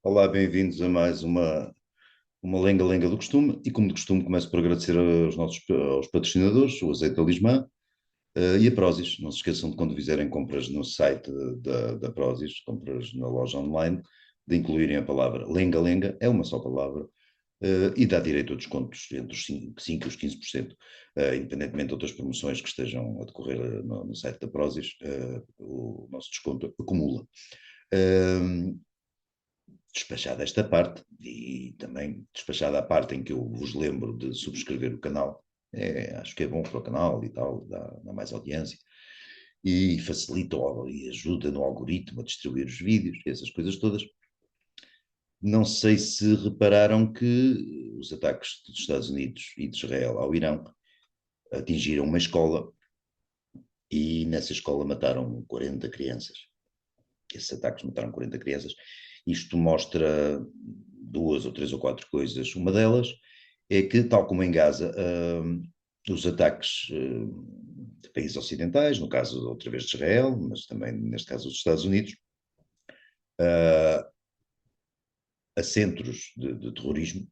Olá, bem-vindos a mais uma lenga-lenga do costume. E como de costume, começo por agradecer aos patrocinadores, o Azeite da Lismã, e a Prozis. Não se esqueçam de quando fizerem compras no site da Prozis, compras na loja online, de incluírem a palavra lenga-lenga, é uma só palavra, e dá direito a descontos entre os 5% e os 15%, independentemente de outras promoções que estejam a decorrer no site da Prozis, o nosso desconto acumula. Uh, Despachada esta parte, e também despachada a parte em que eu vos lembro de subscrever o canal, acho que é bom para o canal e tal, dá mais audiência, e facilita e ajuda no algoritmo a distribuir os vídeos, essas coisas todas. Não sei se repararam que os ataques dos Estados Unidos e de Israel ao Irão atingiram uma escola e nessa escola mataram 40 crianças. Esses ataques mataram 40 crianças. Isto mostra duas ou três ou quatro coisas. Uma delas é que, tal como em Gaza, os ataques de países ocidentais, no caso outra vez de Israel, mas também neste caso dos Estados Unidos, uh, a centros de terrorismo,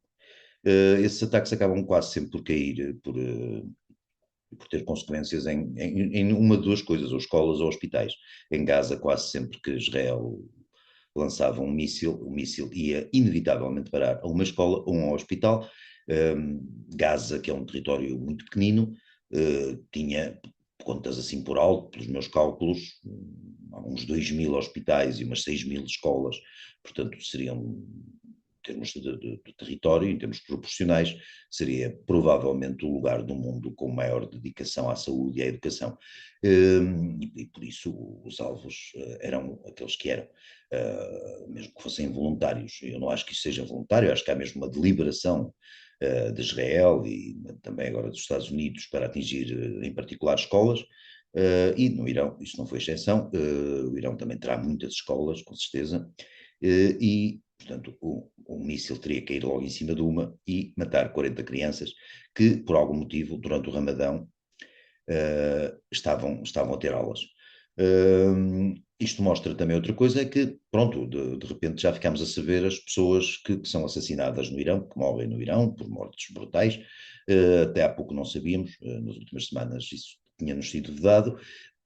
esses ataques acabam quase sempre por cair, por ter consequências em uma de duas coisas, ou escolas ou hospitais. Em Gaza, quase sempre que Israel lançava um míssil, o míssil ia inevitavelmente parar a uma escola ou a um hospital. Gaza, que é um território muito pequenino, tinha, contas assim por alto, pelos meus cálculos, uns 2.000 hospitais e umas 6.000 escolas, portanto seriam, em termos de território, em termos proporcionais, seria provavelmente o lugar do mundo com maior dedicação à saúde e à educação. E por isso os alvos eram aqueles que eram. Mesmo que fossem voluntários. Eu não acho que isso seja voluntário, acho que há mesmo uma deliberação de Israel e também agora dos Estados Unidos para atingir, em particular, escolas. E no Irão isso não foi exceção. O Irão também terá muitas escolas, com certeza. E, portanto, um míssil teria que ir logo em cima de uma e matar 40 crianças que, por algum motivo, durante o Ramadão, estavam a ter aulas. Isto mostra também outra coisa, é que, pronto, de repente já ficámos a saber as pessoas que são assassinadas no Irão, que morrem no Irão por mortes brutais. Até há pouco não sabíamos, nas últimas semanas isso tinha-nos sido vedado.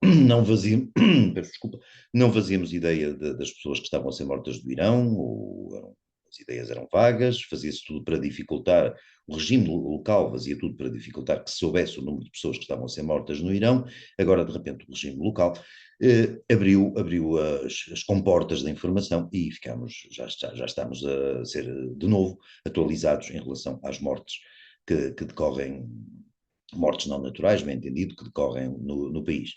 Não fazíamos, peço desculpa, não fazíamos ideia das pessoas que estavam a ser mortas do Irão, as ideias eram vagas, fazia-se tudo para dificultar, o regime local fazia tudo para dificultar que se soubesse o número de pessoas que estavam a ser mortas no Irão. Agora, de repente, o regime local abriu as comportas da informação e já estamos a ser de novo atualizados em relação às mortes que decorrem, mortes não naturais, bem entendido, que decorrem no país.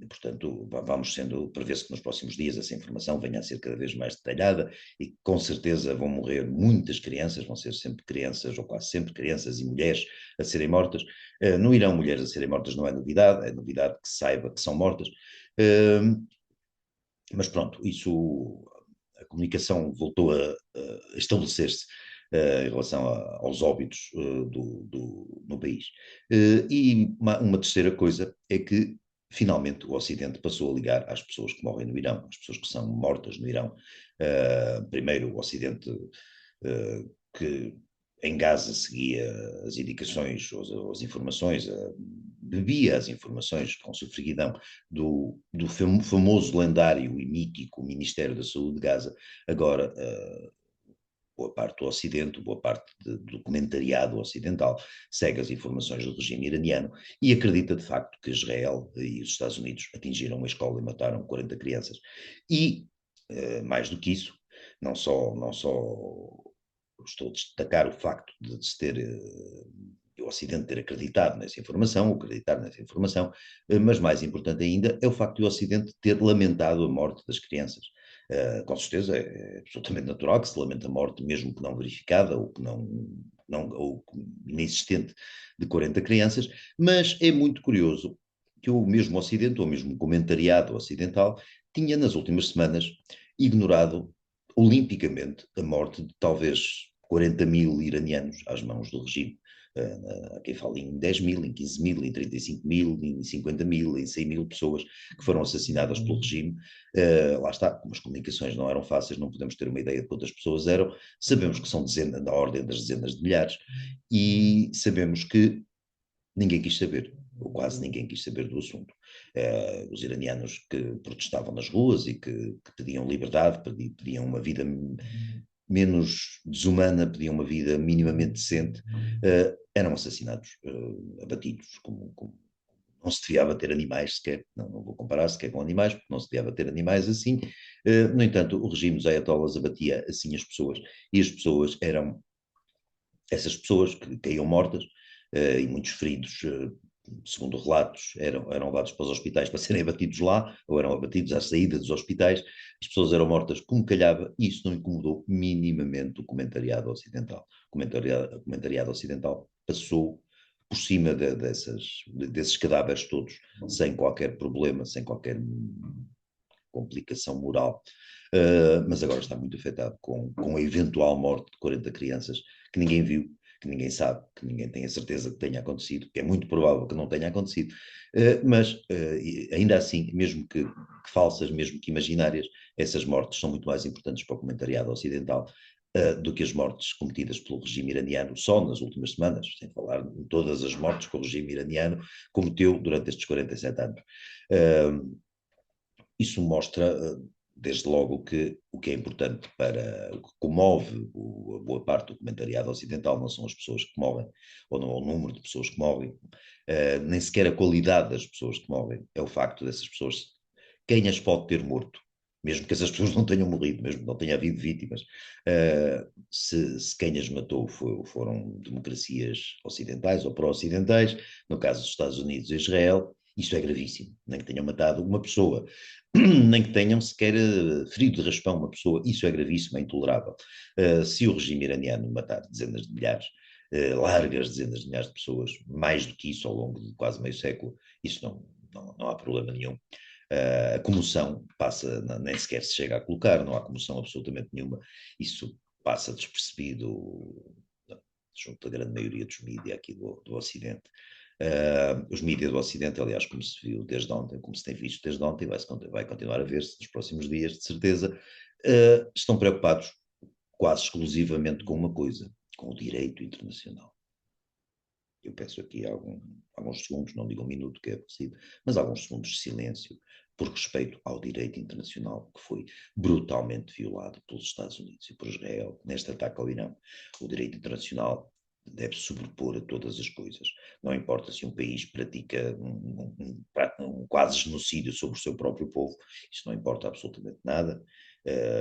Portanto, vamos sendo, prevê-se que nos próximos dias essa informação venha a ser cada vez mais detalhada e com certeza vão morrer muitas crianças, vão ser sempre crianças, ou quase sempre crianças e mulheres a serem mortas. No Irão, mulheres a serem mortas não é novidade que se saiba que são mortas. Mas pronto, isso, a comunicação voltou a estabelecer-se em relação aos óbitos no país. E uma terceira coisa é que, finalmente, o Ocidente passou a ligar às pessoas que morrem no Irão, às pessoas que são mortas no Irão. Primeiro, o Ocidente, que em Gaza seguia as indicações, as informações, bebia as informações com sofreguidão do famoso, lendário e mítico Ministério da Saúde de Gaza. Agora, boa parte do Ocidente, boa parte do documentariado ocidental, segue as informações do regime iraniano e acredita de facto que Israel e os Estados Unidos atingiram uma escola e mataram 40 crianças. E, mais do que isso, não só estou a destacar o facto de se ter o Ocidente ter acreditado nessa informação, ou acreditar nessa informação, mas mais importante ainda é o facto de o Ocidente ter lamentado a morte das crianças. Com certeza é absolutamente natural que se lamente a morte, mesmo que não verificada ou que ou inexistente, de 40 crianças, mas é muito curioso que o mesmo Ocidente, ou mesmo comentariado ocidental, tinha nas últimas semanas ignorado olimpicamente a morte de talvez 40.000 iranianos às mãos do regime Há quem fala em 10 mil, em 15 mil, em 35 mil, em 50 mil, em 100 mil pessoas que foram assassinadas pelo regime. Lá está, como as comunicações não eram fáceis, não podemos ter uma ideia de quantas pessoas eram. Sabemos que são dezenas, da ordem das dezenas de milhares, e sabemos que ninguém quis saber, ou quase ninguém quis saber do assunto. Os iranianos que protestavam nas ruas e que pediam liberdade, pediam uma vida menos desumana, pediam uma vida minimamente decente, eram assassinados, abatidos, como não se devia abater animais sequer, não vou comparar sequer com animais, porque não se devia abater animais assim. No entanto, o regime dos ayatollahs abatia assim as pessoas, e as pessoas eram essas pessoas que caíam mortas, e muitos feridos, segundo relatos, eram levados para os hospitais para serem abatidos lá, ou eram abatidos à saída dos hospitais. As pessoas eram mortas como calhava, e isso não incomodou minimamente o comentariado ocidental. O comentariado ocidental passou por cima desses cadáveres todos, sem qualquer problema, sem qualquer complicação moral. Mas agora está muito afetado com a eventual morte de 40 crianças que ninguém viu, que ninguém sabe, que ninguém tem a certeza que tenha acontecido, que é muito provável que não tenha acontecido. Mas ainda assim, mesmo que falsas, mesmo que imaginárias, essas mortes são muito mais importantes para o comentariado ocidental do que as mortes cometidas pelo regime iraniano só nas últimas semanas, sem falar em todas as mortes que o regime iraniano cometeu durante estes 47 anos. Isso mostra, desde logo, que o que é importante para o que comove a boa parte do comentariado ocidental não são as pessoas que morrem, ou não é o número de pessoas que morrem, nem sequer a qualidade das pessoas que morrem, é o facto dessas pessoas, quem as pode ter morto, mesmo que essas pessoas não tenham morrido, mesmo que não tenha havido vítimas, se quem as matou foram democracias ocidentais ou pró-ocidentais, no caso dos Estados Unidos e Israel, isso é gravíssimo, nem que tenham matado uma pessoa, nem que tenham sequer ferido de raspão uma pessoa, isso é gravíssimo, é intolerável. Se o regime iraniano matar dezenas de milhares, largas dezenas de milhares de pessoas, mais do que isso ao longo de quase meio século, isso não há problema nenhum. A comoção passa, nem sequer se chega a colocar, não há comoção absolutamente nenhuma, isso passa despercebido junto da grande maioria dos mídias aqui do Ocidente. Os mídias do Ocidente, aliás, como se viu desde ontem, como se tem visto desde ontem, vai continuar a ver-se nos próximos dias, de certeza, estão preocupados quase exclusivamente com uma coisa, com o direito internacional. Eu peço aqui alguns segundos, não digo um minuto que é preciso, mas alguns segundos de silêncio por respeito ao direito internacional que foi brutalmente violado pelos Estados Unidos e por Israel neste ataque ao Irão. O direito internacional deve sobrepor a todas as coisas. Não importa se um país pratica um quase genocídio sobre o seu próprio povo, isso não importa absolutamente nada.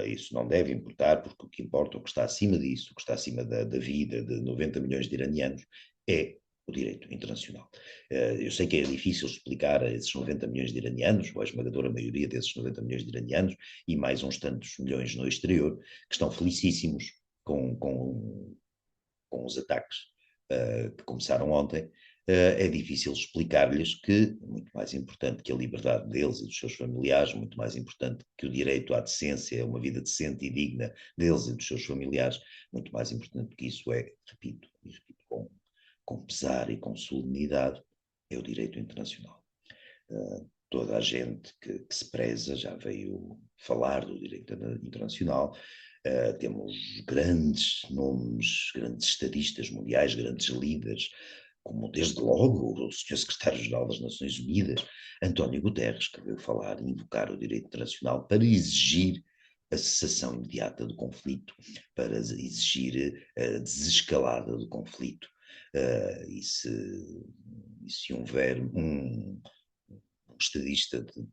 Isso não deve importar, porque o que importa, o que está acima disso, o que está acima da vida de 90 milhões de iranianos, é o direito internacional. Eu sei que é difícil explicar a esses 90 milhões de iranianos, ou a esmagadora maioria desses 90 milhões de iranianos, e mais uns tantos milhões no exterior, que estão felicíssimos com os ataques que começaram ontem. É difícil explicar-lhes que, muito mais importante que a liberdade deles e dos seus familiares, muito mais importante que o direito à decência, a uma vida decente e digna deles e dos seus familiares, muito mais importante que isso é, repito com pesar e com solenidade, é o direito internacional. Toda a gente que se preza já veio falar do direito internacional. Temos grandes nomes, grandes estadistas mundiais, grandes líderes, como desde logo o Sr. Secretário-Geral das Nações Unidas, António Guterres, que veio falar e invocar o direito internacional para exigir a cessação imediata do conflito, para exigir a desescalada do conflito. Se houver um estadista de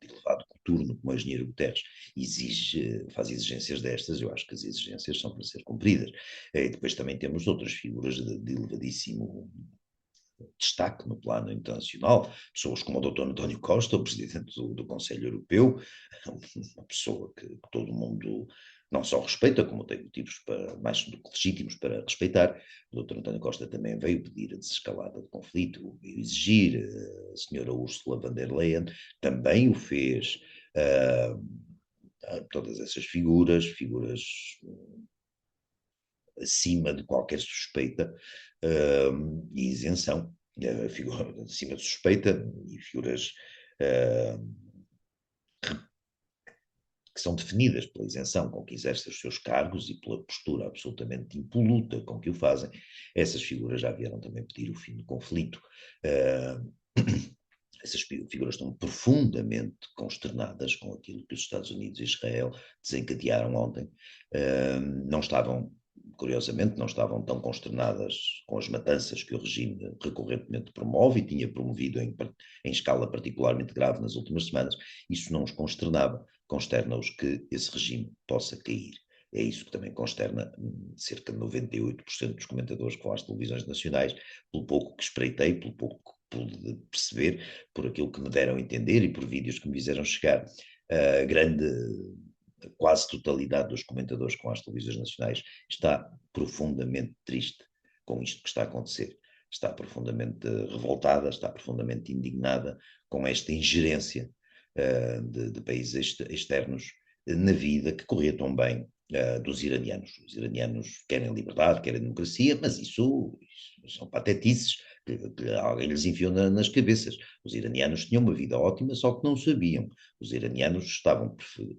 elevado coturno, como o engenheiro Guterres, faz exigências destas, eu acho que as exigências são para ser cumpridas. E depois também temos outras figuras de elevadíssimo destaque no plano internacional, pessoas como o Dr. António Costa, o presidente do Conselho Europeu, uma pessoa que todo mundo não só respeita, como tem motivos mais do que legítimos para respeitar. O Dr. António Costa também veio pedir a desescalada do conflito, veio exigir, a senhora Ursula von der Leyen também o fez. Todas essas figuras acima de qualquer suspeita e isenção, acima de suspeita e figuras que são definidas pela isenção com que exercem os seus cargos e pela postura absolutamente impoluta com que o fazem, essas figuras já vieram também pedir o fim do conflito. Essas figuras estão profundamente consternadas com aquilo que os Estados Unidos e Israel desencadearam ontem. Não estavam, curiosamente, não estavam tão consternadas com as matanças que o regime recorrentemente promove e tinha promovido em escala particularmente grave nas últimas semanas. Isso não os consternava. Consterna-os que esse regime possa cair. É isso que também consterna cerca de 98% dos comentadores que vão às televisões nacionais, pelo pouco que espreitei, pelo pouco que pude perceber, por aquilo que me deram a entender e por vídeos que me fizeram chegar. A grande, quase totalidade dos comentadores com as televisões nacionais está profundamente triste com isto que está a acontecer. Está profundamente revoltada, está profundamente indignada com esta ingerência de países externos na vida que corria tão bem dos iranianos. Os iranianos querem liberdade, querem democracia, mas isso são patetices que alguém lhes enfiou nas cabeças. Os iranianos tinham uma vida ótima, só que não sabiam. Os iranianos estavam,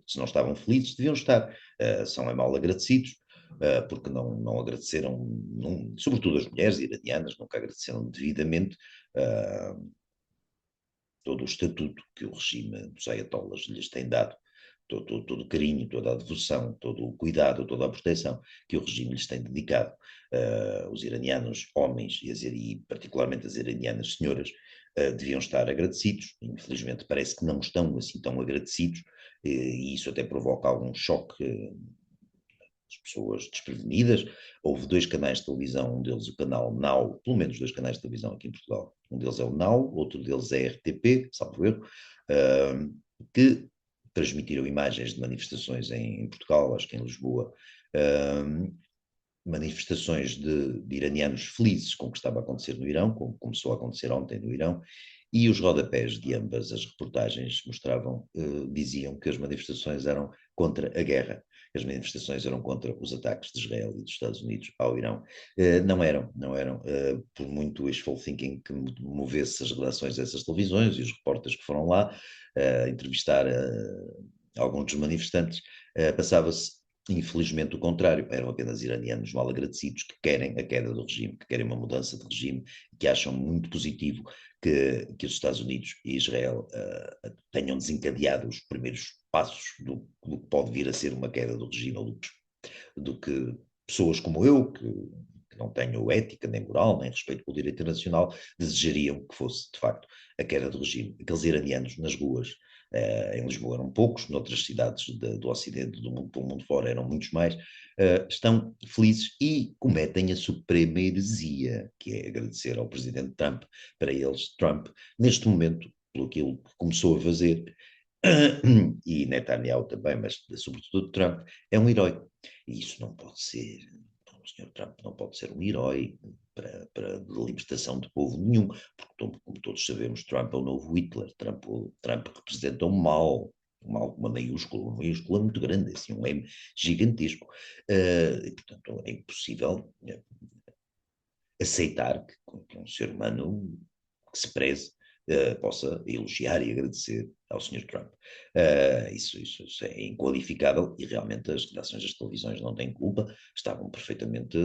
se não estavam felizes, deviam estar. São mal agradecidos, porque não agradeceram, sobretudo as mulheres iranianas, nunca agradeceram devidamente todo o estatuto que o regime dos ayatollahs lhes tem dado, todo o carinho, toda a devoção, todo o cuidado, toda a proteção que o regime lhes tem dedicado. Os iranianos, homens, e particularmente as iranianas senhoras, deviam estar agradecidos. Infelizmente parece que não estão assim tão agradecidos, e isso até provoca algum choque as pessoas desprevenidas. Houve dois canais de televisão, um deles o canal Now, pelo menos dois canais de televisão aqui em Portugal. Um deles é o Now, outro deles é a RTP, salvo erro, que transmitiram imagens de manifestações em Portugal, acho que em Lisboa, manifestações de iranianos felizes com o que estava a acontecer no Irão, como começou a acontecer ontem no Irão, e os rodapés de ambas as reportagens mostravam, diziam que as manifestações eram contra a guerra, as manifestações eram contra os ataques de Israel e dos Estados Unidos ao Irão. Não eram, por muito wishful thinking que movesse as redações dessas televisões e os repórteres que foram lá entrevistar alguns dos manifestantes, passava-se infelizmente o contrário, eram apenas iranianos mal agradecidos que querem a queda do regime, que querem uma mudança de regime, que acham muito positivo que os Estados Unidos e Israel tenham desencadeado os primeiros passos do que pode vir a ser uma queda do regime, ou do que pessoas como eu, que não tenho ética, nem moral, nem respeito pelo direito internacional, desejariam que fosse, de facto, a queda do regime. Aqueles iranianos nas ruas, em Lisboa eram poucos, noutras cidades do Ocidente, do mundo fora, eram muitos mais, estão felizes e cometem a suprema heresia, que é agradecer ao presidente Trump. Para eles, Trump, neste momento, pelo que ele começou a fazer, e Netanyahu também, mas sobretudo Trump, é um herói. E isso não pode ser, o senhor Trump não pode ser um herói para libertação de povo nenhum, porque, como todos sabemos, Trump é o novo Hitler. Trump representa um mal com uma maiúscula muito grande, assim, um M gigantesco. E, portanto, é impossível aceitar que um ser humano que se preze possa elogiar e agradecer ao Sr. Trump. Isso é inqualificável e realmente as redações das televisões não têm culpa, estavam perfeitamente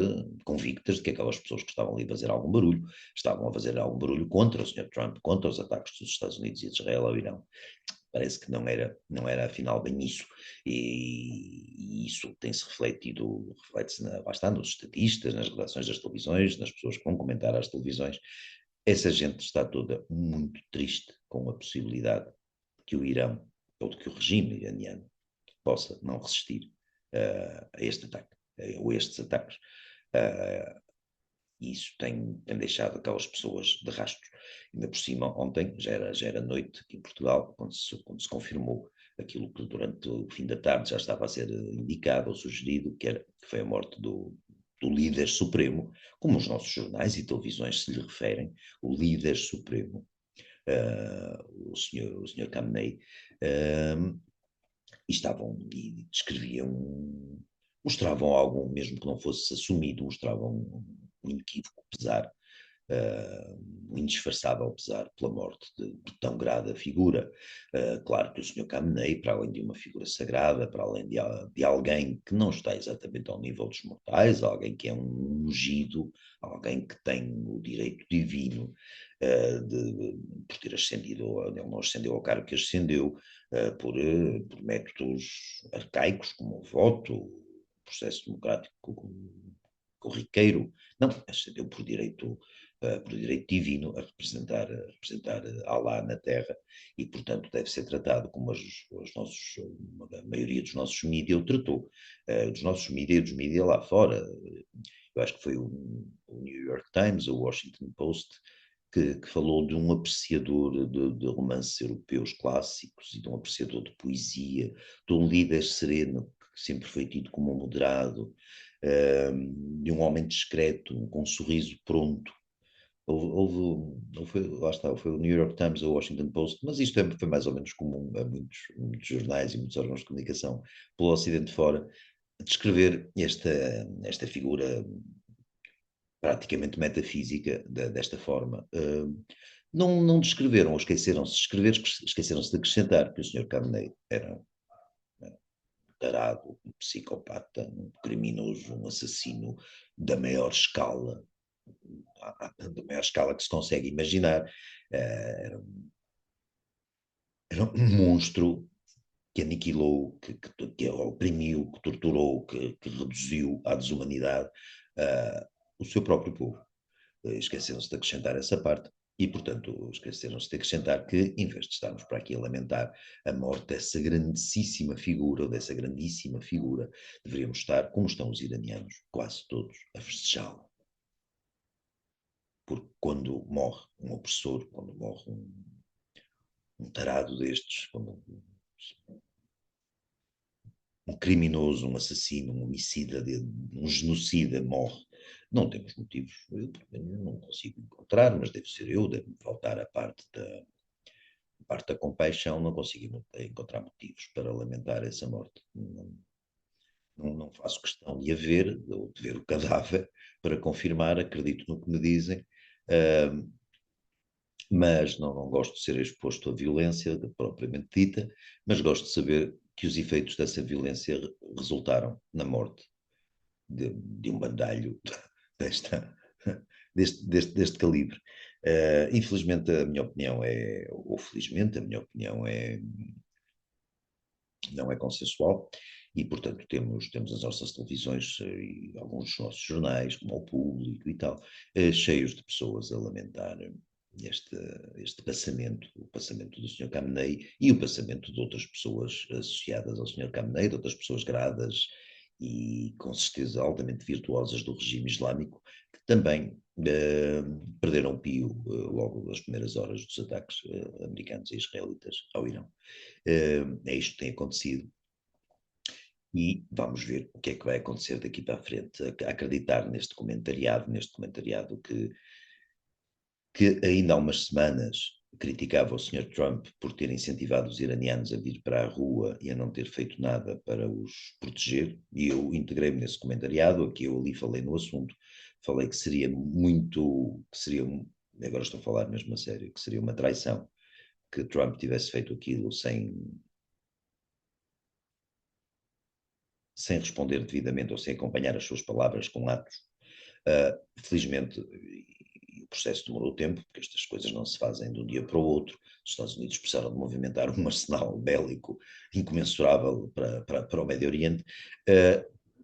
convictas de que aquelas pessoas que estavam ali a fazer algum barulho, estavam a fazer algum barulho contra o Sr. Trump, contra os ataques dos Estados Unidos e de Israel ao Irão. Parece que não era afinal bem isso, e isso tem-se refletido, reflete-se lá nos estatistas, nas redações das televisões, nas pessoas que vão comentar às televisões. Essa gente está toda muito triste com a possibilidade que o Irão, ou de que o regime iraniano, possa não resistir a este ataque, ou a estes ataques. E isso tem deixado aquelas pessoas de rastros. Ainda por cima, ontem, já era noite aqui em Portugal, quando se confirmou aquilo que durante o fim da tarde já estava a ser indicado ou sugerido, que foi a morte do líder supremo, como os nossos jornais e televisões se lhe referem, o líder supremo, o senhor Khamenei, e descreviam mostravam algum, mesmo que não fosse assumido, mostravam um inequívoco pesar, um indisfarçável pesar pela morte de tão grave figura. Claro que o Sr. Khamenei, para além de uma figura sagrada, para além de alguém que não está exatamente ao nível dos mortais, alguém que é um ungido, alguém que tem o direito divino por ter ascendido, ele não ascendeu ao cargo que ascendeu, por métodos arcaicos, como o voto, o processo democrático corriqueiro, não, ascendeu por direito divino a representar Allah na Terra e, portanto, deve ser tratado como a maioria dos nossos mídias o tratou, dos nossos mídias e dos mídias lá fora. Eu acho que foi o New York Times, o Washington Post, que falou de um apreciador de romances europeus clássicos e de um apreciador de poesia, de um líder sereno que sempre foi tido como um moderado, de um homem discreto, com um sorriso pronto. Lá está, foi o New York Times ou o Washington Post, mas isto foi mais ou menos comum a muitos jornais e muitos órgãos de comunicação pelo Ocidente fora, descrever esta figura praticamente metafísica desta forma. Não descreveram ou esqueceram-se de escrever, esqueceram-se de acrescentar que o Sr. Carney era um tarado, um psicopata, um criminoso, um assassino da maior escala, da maior escala que se consegue imaginar. Era um monstro que aniquilou, que oprimiu, que torturou, que reduziu à desumanidade o seu próprio povo. Esqueceram-se de acrescentar essa parte e, portanto, esqueceram-se de acrescentar que, em vez de estarmos para aqui a lamentar a morte dessa grandíssima figura, ou dessa grandíssima figura, deveríamos estar, como estão os iranianos, quase todos, a festejá-la. Porque quando morre um opressor, quando morre um tarado destes, quando um criminoso, um assassino, um homicida, um genocida morre, não temos motivos, eu não consigo encontrar, mas deve ser eu, deve-me faltar a parte da compaixão, não consigo encontrar motivos para lamentar essa morte. Não faço questão de ver o cadáver para confirmar, acredito no que me dizem, mas não gosto de ser exposto à violência propriamente dita, mas gosto de saber que os efeitos dessa violência resultaram na morte de um bandalho desta, deste calibre. Infelizmente, a minha opinião ou felizmente, a minha opinião não é consensual e, portanto, temos as nossas televisões e alguns dos nossos jornais, como o Público e tal, cheios de pessoas a lamentar este, este passamento, o passamento do Sr. Khamenei e o passamento de outras pessoas associadas ao Sr. Khamenei, de outras pessoas gradas e com certeza altamente virtuosas do regime islâmico, que também perderam o pio logo nas primeiras horas dos ataques americanos e israelitas ao Irão. É isto que tem acontecido e vamos ver o que é que vai acontecer daqui para a frente. Acreditar neste comentariado que ainda há umas semanas criticava o Sr. Trump por ter incentivado os iranianos a vir para a rua e a não ter feito nada para os proteger, e eu integrei-me nesse comentariado, aqui eu ali falei no assunto, falei que seria agora estou a falar mesmo a sério, que seria uma traição que Trump tivesse feito aquilo sem responder devidamente ou sem acompanhar as suas palavras com atos. Felizmente, o processo demorou tempo, porque estas coisas não se fazem de um dia para o outro. Os Estados Unidos precisaram de movimentar um arsenal bélico incomensurável para o Médio Oriente.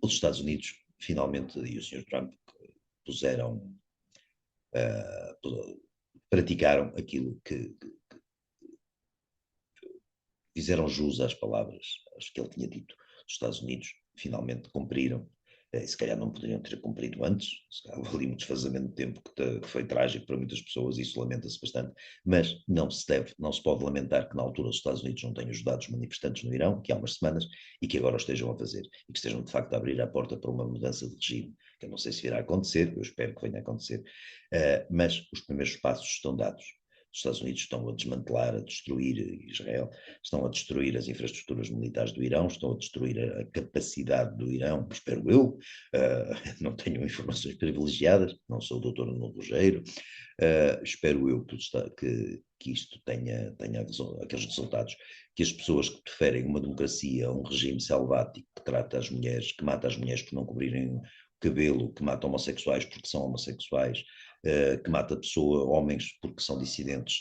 Os Estados Unidos, finalmente, e o Sr. Trump praticaram aquilo que fizeram jus às palavras que ele tinha dito. Os Estados Unidos finalmente cumpriram, e se calhar não poderiam ter cumprido antes, se calhar houve ali um desfazamento de tempo que foi trágico para muitas pessoas e isso lamenta-se bastante, mas não se pode lamentar que na altura os Estados Unidos não tenham ajudado os manifestantes no Irão, que há umas semanas, e que agora o estejam a fazer, e que estejam de facto a abrir a porta para uma mudança de regime, que eu não sei se virá a acontecer, eu espero que venha a acontecer, mas os primeiros passos estão dados. Os Estados Unidos estão a desmantelar, a destruir Israel, estão a destruir as infraestruturas militares do Irão, estão a destruir a capacidade do Irão, espero eu, não tenho informações privilegiadas, não sou o doutor Nuno Rogério, espero eu que isto tenha aqueles resultados, que as pessoas que preferem uma democracia a um regime selvático que trata as mulheres, que mata as mulheres por não cobrirem o cabelo, que mata homossexuais porque são homossexuais, que mata homens porque são dissidentes,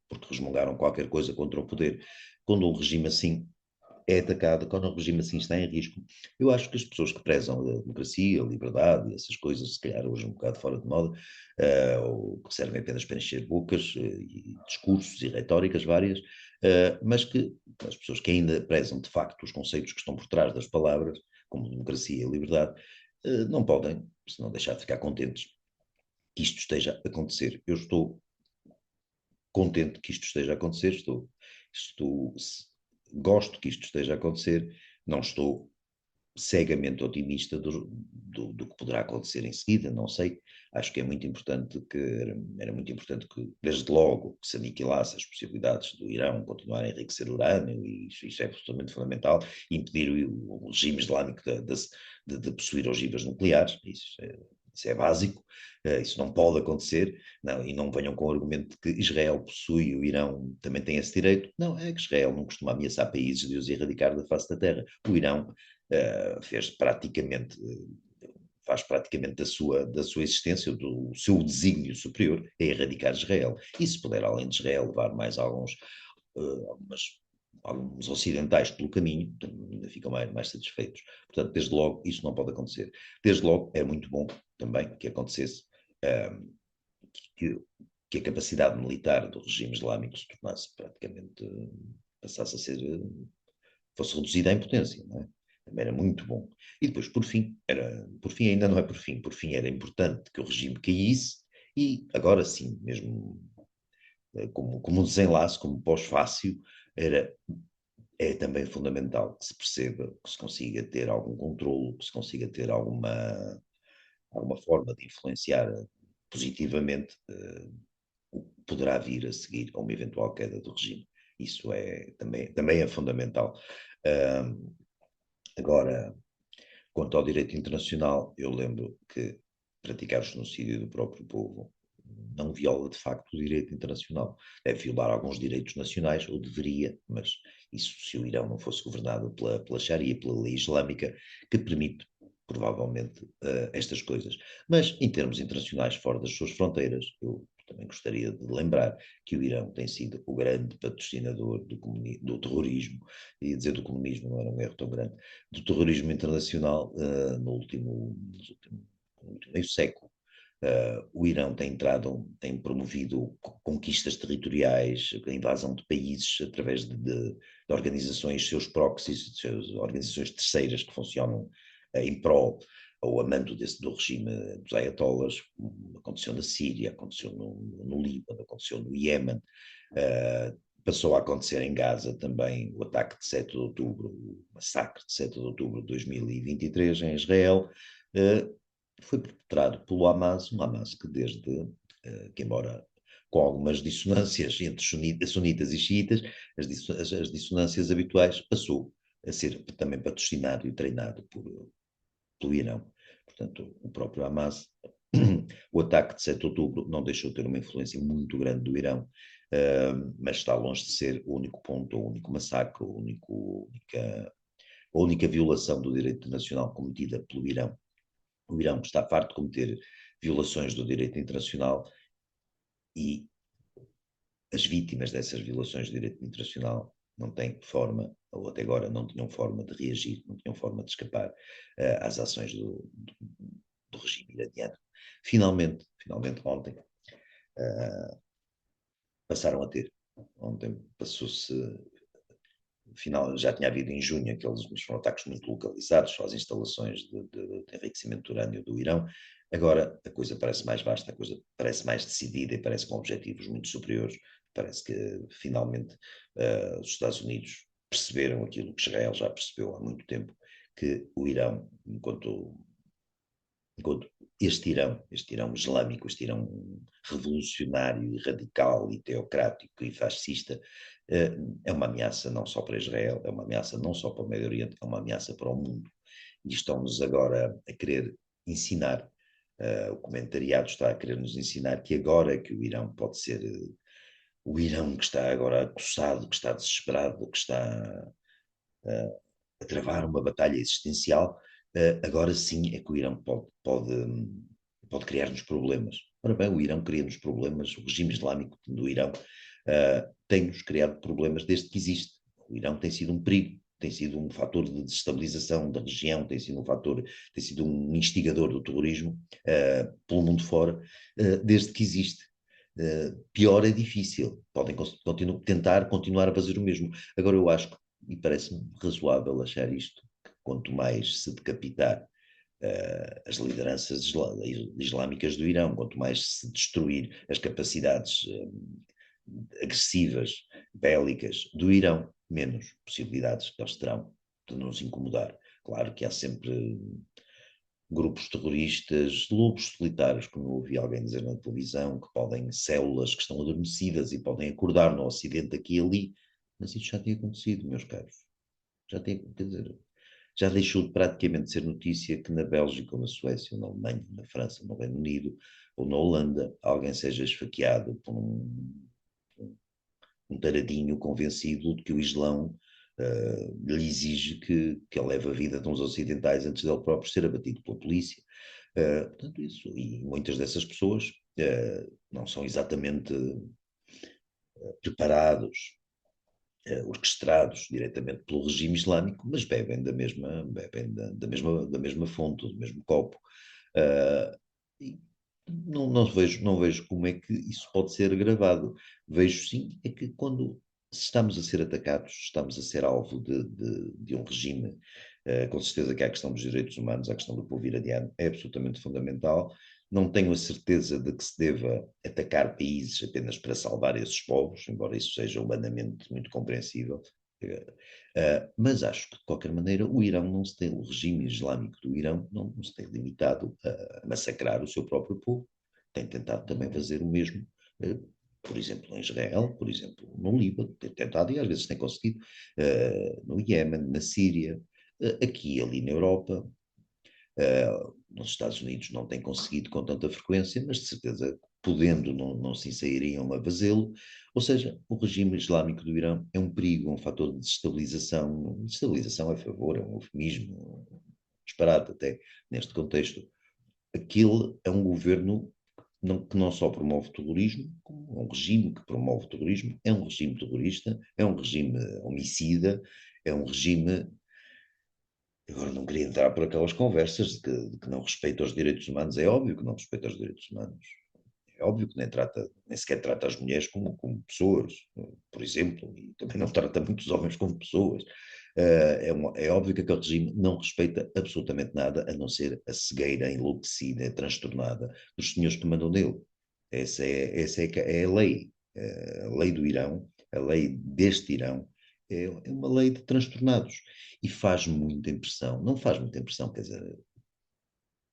porque resmungaram qualquer coisa contra o poder. Quando um regime assim é atacado, quando um regime assim está em risco, eu acho que as pessoas que prezam a democracia, a liberdade, essas coisas, se calhar hoje um bocado fora de moda, ou que servem apenas para encher bocas, e discursos e retóricas várias, mas que as pessoas que ainda prezam de facto os conceitos que estão por trás das palavras, como democracia e liberdade, não podem, se não deixar de ficar contentes que isto esteja a acontecer. Eu estou contente que isto esteja a acontecer, gosto que isto esteja a acontecer, não estou cegamente otimista do que poderá acontecer em seguida, não sei. Acho que é muito importante era muito importante que, desde logo, que se aniquilasse as possibilidades do Irão continuar a enriquecer urânio, e isso é absolutamente fundamental, e impedir o regime islâmico de possuir ogivas nucleares, isso é básico, isso não pode acontecer, não, e não venham com o argumento de que Israel possui, o Irão também tem esse direito. Não, é que Israel não costuma ameaçar países de os erradicar da face da terra. O Irão faz praticamente da sua existência, do seu desígnio superior, é erradicar Israel. E se puder, além de Israel, levar mais alguns ocidentais pelo caminho, ainda ficam mais satisfeitos. Portanto, desde logo, isso não pode acontecer. Desde logo, é muito bom também que acontecesse que, que a capacidade militar do regime islâmico se tornasse praticamente, passasse a ser, fosse reduzida em potência, não é? Também era muito bom. E depois, por fim ainda não é por fim era importante que o regime caísse, e agora sim, mesmo como um desenlace, como pós-fácil, é também fundamental que se perceba, que se consiga ter algum controlo, que se consiga ter alguma forma de influenciar positivamente o que poderá vir a seguir a uma eventual queda do regime. Isso também é fundamental. Agora, quanto ao direito internacional, eu lembro que praticar o genocídio do próprio povo não viola de facto o direito internacional. Deve violar alguns direitos nacionais, ou deveria, mas isso se o Irão não fosse governado pela Sharia, pela lei islâmica, que permite, provavelmente, estas coisas. Mas, em termos internacionais, fora das suas fronteiras, eu também gostaria de lembrar que o Irão tem sido o grande patrocinador do terrorismo, e dizer do comunismo não era um erro tão grande, do terrorismo internacional no último meio século. O Irão tem promovido conquistas territoriais, a invasão de países através de organizações, seus proxies, organizações terceiras que funcionam em prol ou a mando do regime dos ayatollahs. Aconteceu na Síria, aconteceu no Líbano, aconteceu no Iémen, passou a acontecer em Gaza também o ataque de 7 de outubro, o massacre de 7 de outubro de 2023 em Israel, foi perpetrado pelo Hamas, um Hamas que que embora com algumas dissonâncias entre sunitas e xiitas, as dissonâncias habituais, passou a ser também patrocinado e treinado pelo Irão. Portanto, o próprio Hamas, o ataque de 7 de outubro não deixou de ter uma influência muito grande do Irão, mas está longe de ser o único ponto, o único massacre, a única violação do direito internacional cometida pelo Irão. O Irão está farto de cometer violações do direito internacional, e as vítimas dessas violações do direito internacional não têm forma, ou até agora não tinham forma de reagir, não tinham forma de escapar às ações do regime iraniano. Finalmente ontem, passaram a ter. Ontem passou-se, já tinha havido em junho foram ataques muito localizados às instalações de enriquecimento de urânio do Irão. Agora a coisa parece mais vasta, a coisa parece mais decidida, e parece com objetivos muito superiores. Parece que finalmente os Estados Unidos perceberam aquilo que Israel já percebeu há muito tempo, que o Irão, enquanto enquanto este Irão islâmico, este Irão revolucionário e radical e teocrático e fascista, é uma ameaça não só para Israel, é uma ameaça não só para o Médio Oriente, é uma ameaça para o mundo. E estão-nos agora a querer ensinar, o comentariado está a querer nos ensinar que agora é que o Irão pode ser o Irão que está agora acossado, que está desesperado, que está a travar uma batalha existencial, agora sim é que o Irão pode criar-nos problemas. Ora bem, o Irão cria-nos problemas, o regime islâmico do Irão tem-nos criado problemas desde que existe. O Irão tem sido um perigo, tem sido um fator de desestabilização da região, tem sido um instigador do terrorismo pelo mundo fora, desde que existe. Pior é difícil, podem tentar continuar a fazer o mesmo. Agora eu acho, e parece-me razoável achar isto, que quanto mais se decapitar as lideranças islâmicas do Irão, quanto mais se destruir as capacidades agressivas, bélicas do Irão, menos possibilidades que eles terão de nos incomodar. Claro que há sempre grupos terroristas, lobos solitários, como eu ouvi alguém dizer na televisão, que podem, células que estão adormecidas e podem acordar no Ocidente aqui e ali, mas isso já tem acontecido, meus caros. Já tem, quer dizer, já deixou de praticamente ser notícia que na Bélgica, ou na Suécia, ou na Alemanha, na França, no Reino Unido, ou na Holanda, alguém seja esfaqueado por um taradinho convencido de que o Islão lhe exige que ele leve a vida de uns ocidentais antes dele próprio ser abatido pela polícia. Portanto, isso, e muitas dessas pessoas não são exatamente preparados, orquestrados diretamente pelo regime islâmico, mas bebem da mesma fonte, do mesmo copo. E não vejo como é que isso pode ser agravado. Vejo sim é que quando estamos a ser atacados, estamos a ser alvo de um regime, com certeza que a questão dos direitos humanos, a questão do povo iraniano é absolutamente fundamental. Não tenho a certeza de que se deva atacar países apenas para salvar esses povos, embora isso seja humanamente muito compreensível. Mas acho que, de qualquer maneira, o regime islâmico do Irão não se tem limitado a massacrar o seu próprio povo. Tem tentado também fazer o mesmo, por exemplo, em Israel, por exemplo, no Líbano, tem tentado e às vezes tem conseguido, no Iémen, na Síria, aqui e ali na Europa. Nos Estados Unidos não tem conseguido com tanta frequência, mas de certeza, podendo, não se ensairiam a fazê-lo. Ou seja, o regime islâmico do Irão é um perigo, um fator de desestabilização. Desestabilização a favor, é um eufemismo, disparate até neste contexto. Aquele é um governo que não só promove terrorismo, como é um regime que promove terrorismo, é um regime terrorista, é um regime homicida, é um regime. Agora, não queria entrar por aquelas conversas de que não respeita os direitos humanos. É óbvio que não respeita os direitos humanos. É óbvio que nem sequer trata as mulheres como pessoas, por exemplo, e também não trata muitos homens como pessoas. É óbvio que aquele regime não respeita absolutamente nada, a não ser a cegueira enlouquecida, transtornada dos senhores que mandam dele. Essa é a lei. A lei do Irão, a lei deste Irão, é uma lei de transtornados. E faz muita impressão. Não faz muita impressão, quer dizer,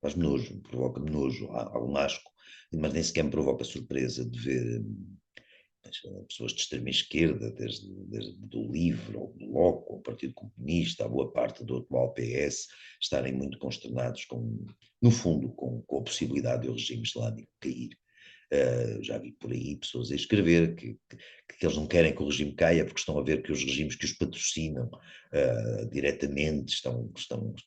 faz-me nojo, provoca-me nojo, algum asco, mas nem sequer me provoca surpresa de ver pessoas de extrema esquerda, desde do LIVRE, ou do Bloco, ou o Partido Comunista, a boa parte do atual PS, estarem muito consternados no fundo, com a possibilidade de o regime islâmico cair. Já vi por aí pessoas a escrever que eles não querem que o regime caia porque estão a ver que os regimes que os patrocinam diretamente estão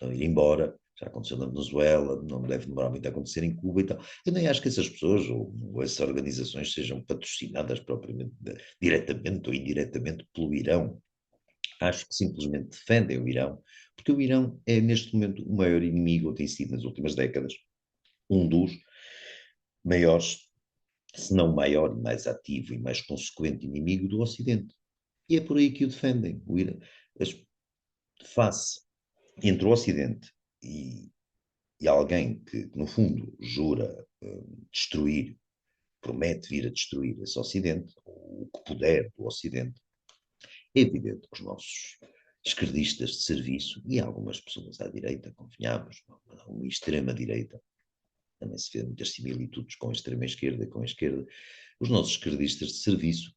a ir embora. Já aconteceu na Venezuela, não deve demorar muito a acontecer em Cuba e tal. Eu nem acho que essas pessoas ou essas organizações sejam patrocinadas propriamente, diretamente ou indiretamente pelo Irão. Acho que simplesmente defendem o Irão, porque o Irão é neste momento o maior inimigo, ou tem sido nas últimas décadas, um dos maiores, se não o maior e mais ativo e mais consequente inimigo do Ocidente. E é por aí que o defendem. Face entre o Ocidente e alguém que, no fundo, jura destruir, promete vir a destruir esse Ocidente, ou o que puder do Ocidente, é evidente que os nossos esquerdistas de serviço, e algumas pessoas à direita, convenhamos, uma extrema-direita, também se vê muitas similitudes com a extrema-esquerda, com a esquerda. Os nossos esquerdistas de serviço,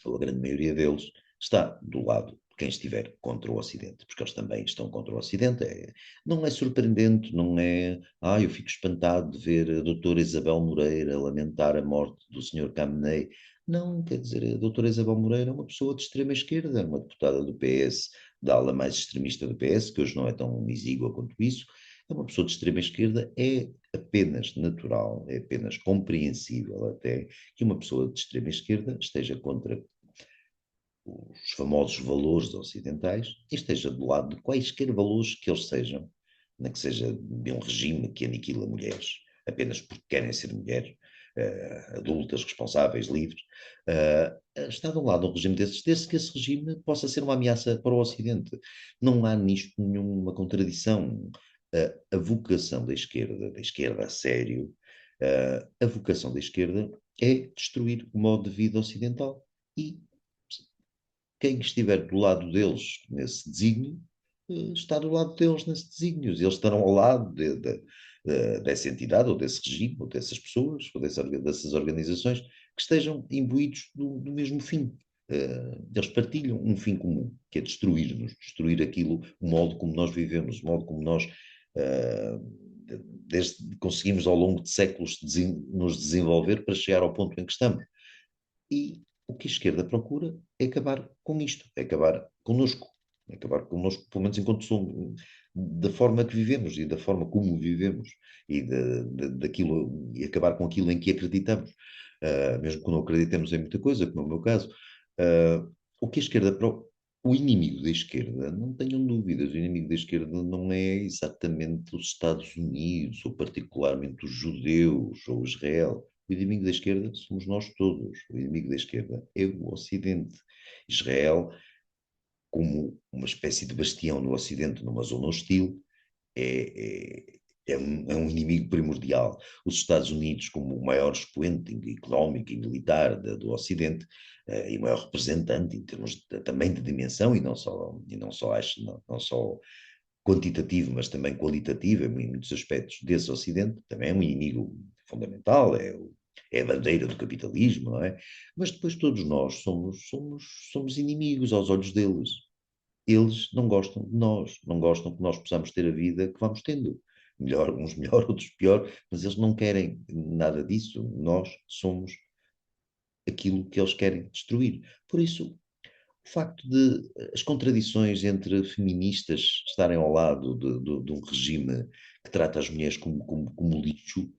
ou a grande maioria deles, está do lado de quem estiver contra o Ocidente, porque eles também estão contra o Ocidente. Não é surpreendente, não é. Eu fico espantado de ver a doutora Isabel Moreira lamentar a morte do senhor Khamenei. Não, quer dizer, a doutora Isabel Moreira é uma pessoa de extrema esquerda, uma deputada do PS, da ala mais extremista do PS, que hoje não é tão exígua quanto isso. É uma pessoa de extrema esquerda, é apenas natural, é apenas compreensível até que uma pessoa de extrema esquerda esteja contra os famosos valores ocidentais e esteja do lado de quaisquer valores que eles sejam, nem que seja de um regime que aniquila mulheres, apenas porque querem ser mulheres, adultas, responsáveis, livres, está de um lado um regime desses, desde que esse regime possa ser uma ameaça para o Ocidente. Não há nisto nenhuma contradição. A vocação da esquerda a sério, a vocação da esquerda é destruir o modo de vida ocidental. E quem estiver do lado deles nesse desígnio, está do lado deles nesse desígnio. Eles estarão ao lado dessa entidade, ou desse regime, ou dessas pessoas, ou dessas organizações que estejam imbuídos do mesmo fim. Eles partilham um fim comum, que é destruir-nos, destruir aquilo, o modo como nós vivemos, o modo como nós conseguimos ao longo de séculos nos desenvolver para chegar ao ponto em que estamos. E o que a esquerda procura é acabar com isto, é acabar connosco, pelo menos enquanto somos, da forma que vivemos e da forma como vivemos e daquilo, e acabar com aquilo em que acreditamos, mesmo que não acreditemos em muita coisa, como é o meu caso. O que a esquerda procura. O inimigo da esquerda, não tenham dúvidas, o inimigo da esquerda não é exatamente os Estados Unidos, ou particularmente os judeus, ou Israel. O inimigo da esquerda somos nós todos. O inimigo da esquerda é o Ocidente. Israel, como uma espécie de bastião no Ocidente, numa zona hostil, é, é um inimigo primordial. Os Estados Unidos, como o maior expoente económico e militar do Ocidente, e o maior representante em termos também de dimensão, não só quantitativo, mas também qualitativo, em muitos aspectos desse Ocidente, também é um inimigo fundamental, é a bandeira do capitalismo, não é? Mas depois todos nós somos inimigos aos olhos deles. Eles não gostam de nós, não gostam que nós possamos ter a vida que vamos tendo. Melhor, uns melhor, outros pior, mas eles não querem nada disso. Nós somos aquilo que eles querem destruir. Por isso, o facto de as contradições entre feministas estarem ao lado de um regime que trata as mulheres como lixo,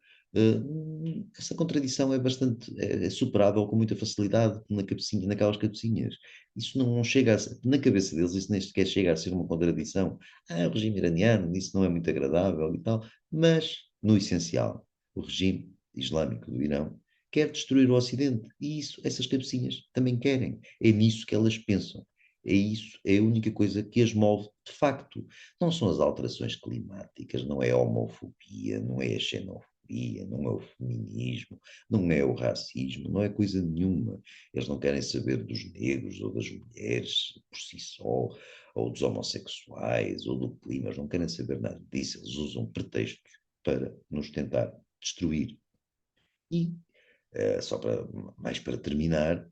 essa contradição é bastante é superável com muita facilidade naquelas cabecinhas. Isso não chega na cabeça deles, isso nem sequer chega a ser uma contradição. O regime iraniano, isso não é muito agradável e tal, mas, no essencial, o regime islâmico do Irão quer destruir o Ocidente. E isso, essas cabecinhas também querem. É nisso que elas pensam. É isso, é a única coisa que as move de facto. Não são as alterações climáticas, não é a homofobia, não é a xenofobia, não é o feminismo, não é o racismo, não é coisa nenhuma. Eles não querem saber dos negros ou das mulheres por si só, ou dos homossexuais, ou do clima, eles não querem saber nada disso. Eles usam pretextos para nos tentar destruir. E só mais para terminar,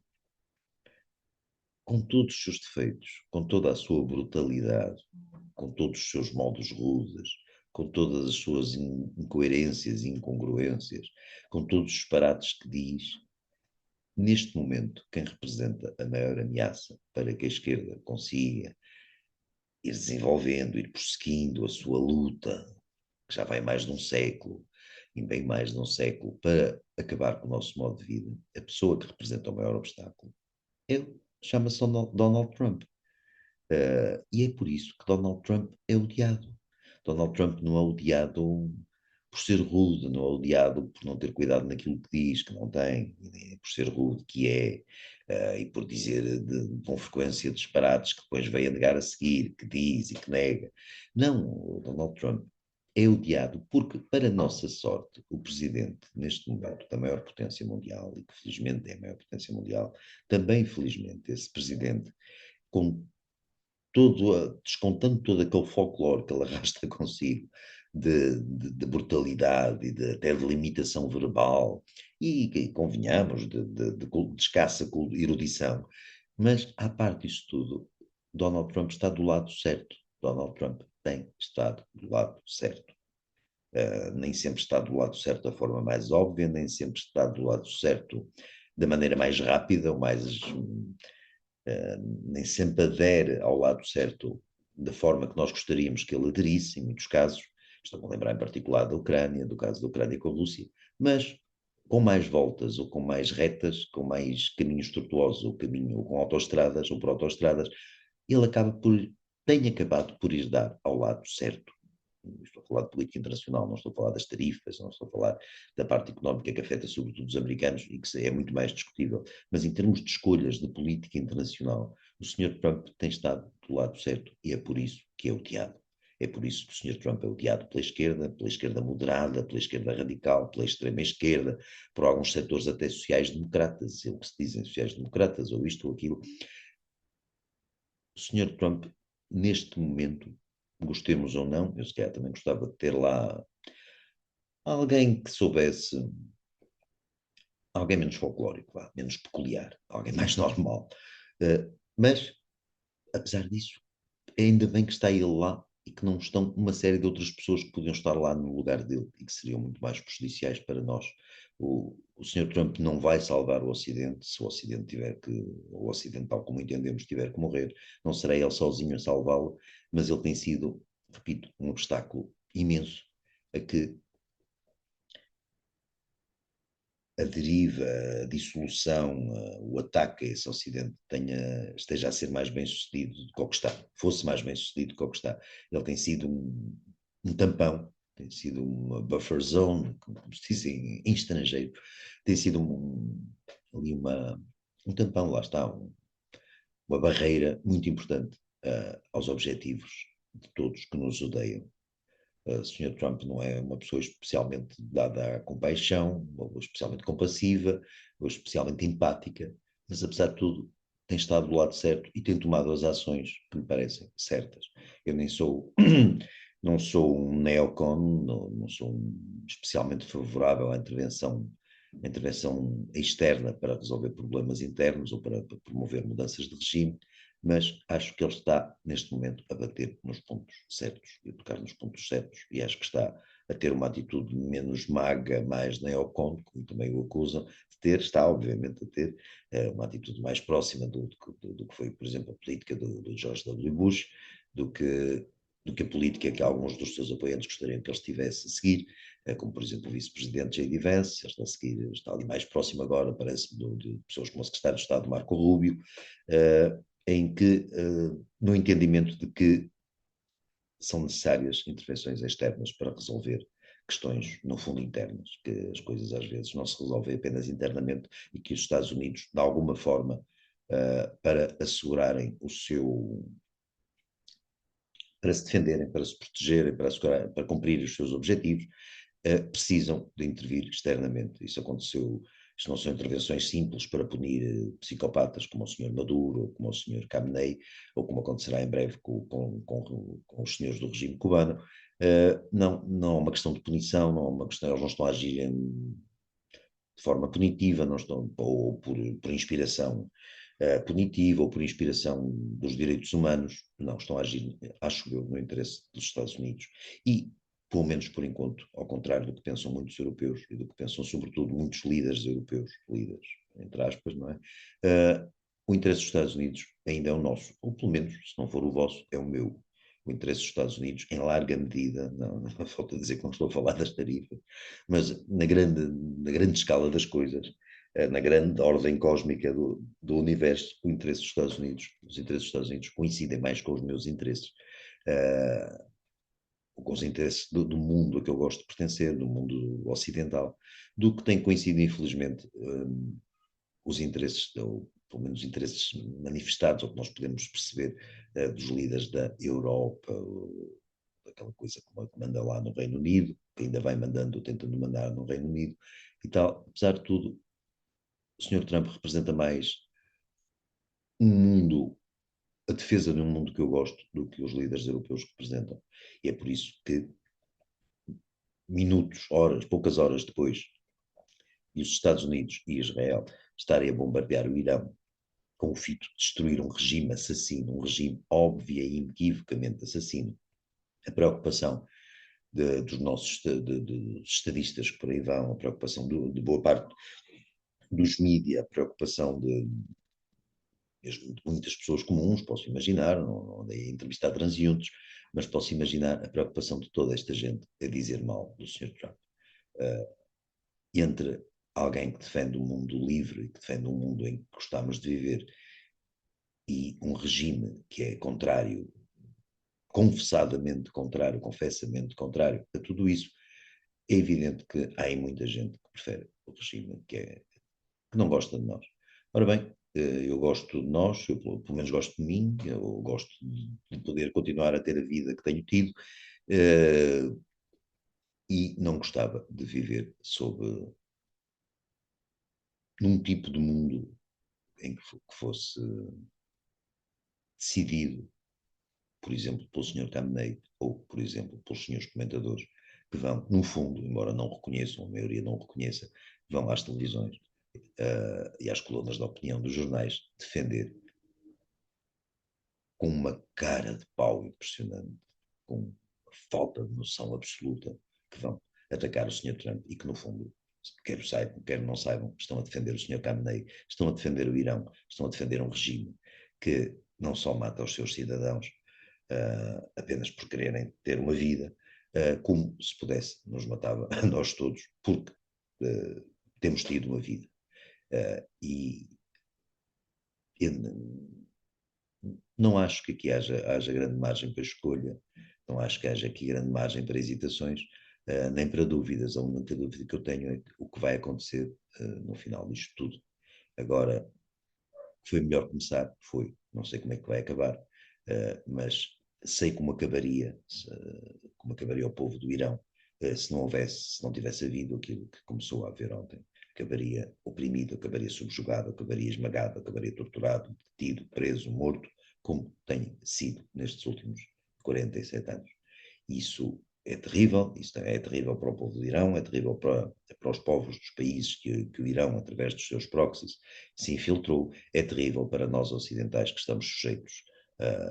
com todos os seus defeitos, com toda a sua brutalidade, com todos os seus modos rudes, com todas as suas incoerências e incongruências, com todos os disparates que diz, neste momento, quem representa a maior ameaça para que a esquerda consiga ir desenvolvendo, ir prosseguindo a sua luta, que já vai mais de um século, e bem mais de um século, para acabar com o nosso modo de vida, a pessoa que representa o maior obstáculo, ele chama-se Donald Trump. E é por isso que Donald Trump é odiado. Donald Trump não é odiado por ser rude, não é odiado por não ter cuidado naquilo que diz, que não tem, por ser rude, que é, e por dizer com frequência disparates que depois vem a negar a seguir, que diz e que nega. Não, o Donald Trump é odiado porque, para nossa sorte, o presidente, neste momento, da maior potência mundial, e que felizmente é a maior potência mundial, também felizmente esse presidente, com descontando todo aquele folclore que ele arrasta consigo, de brutalidade e até de limitação verbal, e convenhamos, de escassa erudição. Mas, à parte disso tudo, Donald Trump está do lado certo. Donald Trump tem estado do lado certo. Nem sempre está do lado certo da forma mais óbvia, nem sempre está do lado certo da maneira mais rápida, ou mais, nem sempre adere ao lado certo da forma que nós gostaríamos que ele aderisse, em muitos casos. Estou a lembrar em particular da Ucrânia, do caso da Ucrânia com a Rússia, mas com mais voltas, ou com mais retas, com mais caminhos tortuosos, ou com autoestradas, ou por autoestradas, ele tem acabado por ir dar ao lado certo. Estou a falar de política internacional, não estou a falar das tarifas, não estou a falar da parte económica que afeta sobretudo os americanos e que é muito mais discutível. Mas em termos de escolhas de política internacional, o Sr. Trump tem estado do lado certo e é por isso que é odiado. É por isso que o Sr. Trump é odiado pela esquerda moderada, pela esquerda radical, pela extrema esquerda, por alguns setores até sociais-democratas, o que se dizem sociais-democratas, ou isto ou aquilo. O Sr. Trump, neste momento, gostemos ou não, eu se calhar também gostava de ter lá alguém que soubesse, alguém menos folclórico, menos peculiar, alguém mais normal. Mas, apesar disso, ainda bem que está ele lá e que não estão uma série de outras pessoas que podiam estar lá no lugar dele e que seriam muito mais prejudiciais para nós. O Sr. Trump não vai salvar o Ocidente, se o Ocidente tiver que, o Ocidente, tal como entendemos, tiver que morrer, não será ele sozinho a salvá-lo, mas ele tem sido, repito, um obstáculo imenso a que a deriva, a dissolução, o ataque a esse Ocidente esteja a ser mais bem sucedido do que o que está, fosse mais bem sucedido do que o que está. Ele tem sido um tampão, tem sido uma buffer zone, como se diz em estrangeiro, tem sido ali um tampão, lá está, uma barreira muito importante aos objetivos de todos que nos odeiam. O Sr. Trump não é uma pessoa especialmente dada à compaixão, ou especialmente compassiva, ou especialmente empática, mas apesar de tudo tem estado do lado certo e tem tomado as ações que me parecem certas. Eu nem sou, não sou um neocon, não sou especialmente favorável à intervenção externa para resolver problemas internos ou para promover mudanças de regime, mas acho que ele está, neste momento, a bater nos pontos certos e a tocar nos pontos certos, e acho que está a ter uma atitude menos maga, mais neocon, como também o acusam de ter, está obviamente a ter uma atitude mais próxima do que foi, por exemplo, a política do George W. Bush, do que a política que alguns dos seus apoiantes gostariam que ele estivesse a seguir, como por exemplo o vice-presidente J.D. Vance, ele está a seguir, está ali mais próximo agora, parece, de pessoas como o secretário de Estado Marco Rubio, em que, no entendimento de que são necessárias intervenções externas para resolver questões, no fundo, internas, que as coisas às vezes não se resolvem apenas internamente e que os Estados Unidos, de alguma forma, para assegurarem o seu, para se defenderem, para se protegerem, para cumprir os seus objetivos, precisam de intervir externamente. Isso aconteceu, isto não são intervenções simples para punir psicopatas como o Sr. Maduro, ou como o Sr. Khamenei, ou como acontecerá em breve com os senhores do regime cubano. Não é uma questão de punição, não é uma questão, eles não estão a agir de forma punitiva, não estão, ou por inspiração punitiva ou por inspiração dos direitos humanos, não, estão a agir, acho eu, no interesse dos Estados Unidos. E, pelo menos por enquanto, ao contrário do que pensam muitos europeus e do que pensam sobretudo muitos líderes europeus, líderes, entre aspas, não é? O interesse dos Estados Unidos ainda é o nosso, ou pelo menos, se não for o vosso, é o meu. O interesse dos Estados Unidos, em larga medida, não falta dizer que não estou a falar das tarifas, mas na grande escala das coisas, na grande ordem cósmica do universo, o interesse dos Estados Unidos, os interesses dos Estados Unidos coincidem mais com os meus interesses, com os interesses do mundo a que eu gosto de pertencer, do mundo ocidental, do que tem coincidido, infelizmente, os interesses, ou pelo menos os interesses manifestados, ou que nós podemos perceber, dos líderes da Europa, aquela coisa que manda lá no Reino Unido, que ainda vai mandando, tentando mandar no Reino Unido e tal. Apesar de tudo, o Sr. Trump representa mais um mundo, a defesa de um mundo que eu gosto, do que os líderes europeus representam. E é por isso que minutos, horas, poucas horas depois, e os Estados Unidos e Israel estarem a bombardear o Irão com o fito de destruir um regime assassino, um regime óbvio e inequivocamente assassino, a preocupação dos nossos de estadistas que por aí vão, a preocupação de boa parte dos mídias, a preocupação mesmo de muitas pessoas comuns, posso imaginar, não andei a entrevistar transeuntes, mas posso imaginar a preocupação de toda esta gente a dizer mal do Sr. Trump. Entre alguém que defende um mundo livre, que defende um mundo em que gostamos de viver, e um regime que é contrário, confessadamente contrário, confessamente contrário a tudo isso, é evidente que há aí muita gente que prefere o regime que não gosta de nós. Ora bem, eu gosto de nós, eu pelo menos gosto de mim, eu gosto de poder continuar a ter a vida que tenho tido, e não gostava de viver num tipo de mundo em que fosse decidido, por exemplo, pelo Sr. Khamenei ou, por exemplo, pelos senhores comentadores que vão, no fundo, embora não reconheçam, a maioria não reconheça, vão às televisões e às colunas de opinião dos jornais defender com uma cara de pau impressionante, com falta de noção absoluta, que vão atacar o Sr. Trump e que, no fundo, quer saibam, quer não saibam, estão a defender o Sr. Khamenei, estão a defender o Irão, estão a defender um regime que não só mata os seus cidadãos apenas por quererem ter uma vida, como se pudesse, nos matava a nós todos, porque temos tido uma vida. E não acho que aqui haja grande margem para escolha, não acho que haja aqui grande margem para hesitações, nem para dúvidas. A única dúvida que eu tenho é o que vai acontecer no final disto tudo. Agora, foi melhor começar? Foi. Não sei como é que vai acabar, mas sei como acabaria o povo do Irão se não tivesse havido aquilo que começou a haver ontem. Acabaria oprimido, acabaria subjugado, acabaria esmagado, acabaria torturado, detido, preso, morto, como tem sido nestes últimos 47 anos. Isso é terrível, isso é terrível para o povo do Irão, é terrível para os povos dos países que o Irão, através dos seus proxies, se infiltrou, é terrível para nós ocidentais que estamos sujeitos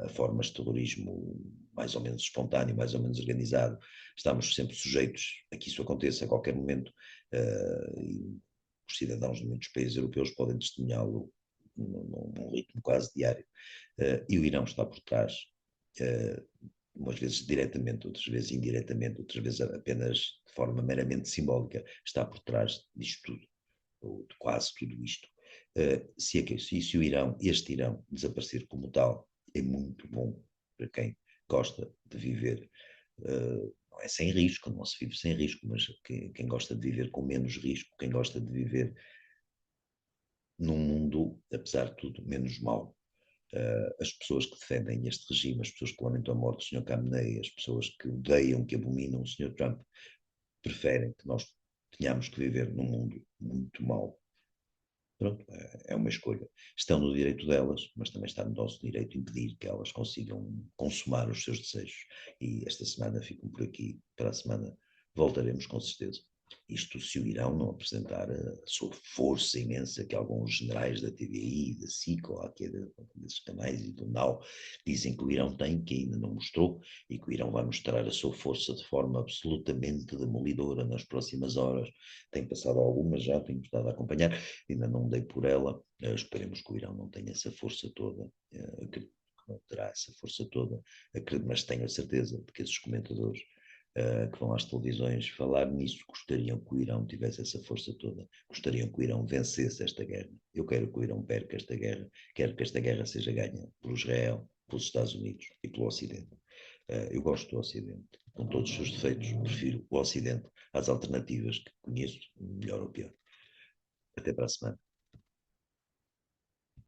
a formas de terrorismo mais ou menos espontâneo, mais ou menos organizado, estamos sempre sujeitos a que isso aconteça a qualquer momento, e os cidadãos de muitos países europeus podem testemunhá-lo num ritmo quase diário, e o Irão está por trás, umas vezes diretamente, outras vezes indiretamente, outras vezes apenas de forma meramente simbólica, está por trás disto tudo, ou de quase tudo isto. Se o Irão, este Irão, desaparecer como tal, é muito bom para quem gosta de viver, não é sem risco, não se vive sem risco, mas quem gosta de viver com menos risco, quem gosta de viver num mundo, apesar de tudo, menos mau. As pessoas que defendem este regime, as pessoas que lamentam a morte do Sr. Khamenei, as pessoas que odeiam, que abominam o Sr. Trump, preferem que nós tenhamos que viver num mundo muito mau. Pronto, é uma escolha. Estão no direito delas, mas também está no nosso direito impedir que elas consigam consumar os seus desejos. E esta semana ficam por aqui, para a semana voltaremos com certeza. Isto se o Irão não apresentar a sua força imensa que alguns generais da TVI, da SIC, ou aqui desses canais e do NAU dizem que o Irão tem, que ainda não mostrou, e que o Irão vai mostrar a sua força de forma absolutamente demolidora nas próximas horas. Tem passado algumas já, tenho estado a acompanhar, ainda não dei por ela, esperemos que o Irão não tenha essa força toda, que não terá essa força toda, mas tenho a certeza de que esses comentadores que vão às televisões falar nisso, gostariam que o Irão tivesse essa força toda, gostariam que o Irão vencesse esta guerra. Eu quero que o Irão perca esta guerra, quero que esta guerra seja ganha por Israel, pelos Estados Unidos e pelo Ocidente. Eu gosto do Ocidente, com todos os seus defeitos, prefiro o Ocidente às alternativas que conheço, melhor ou pior. Até para a semana.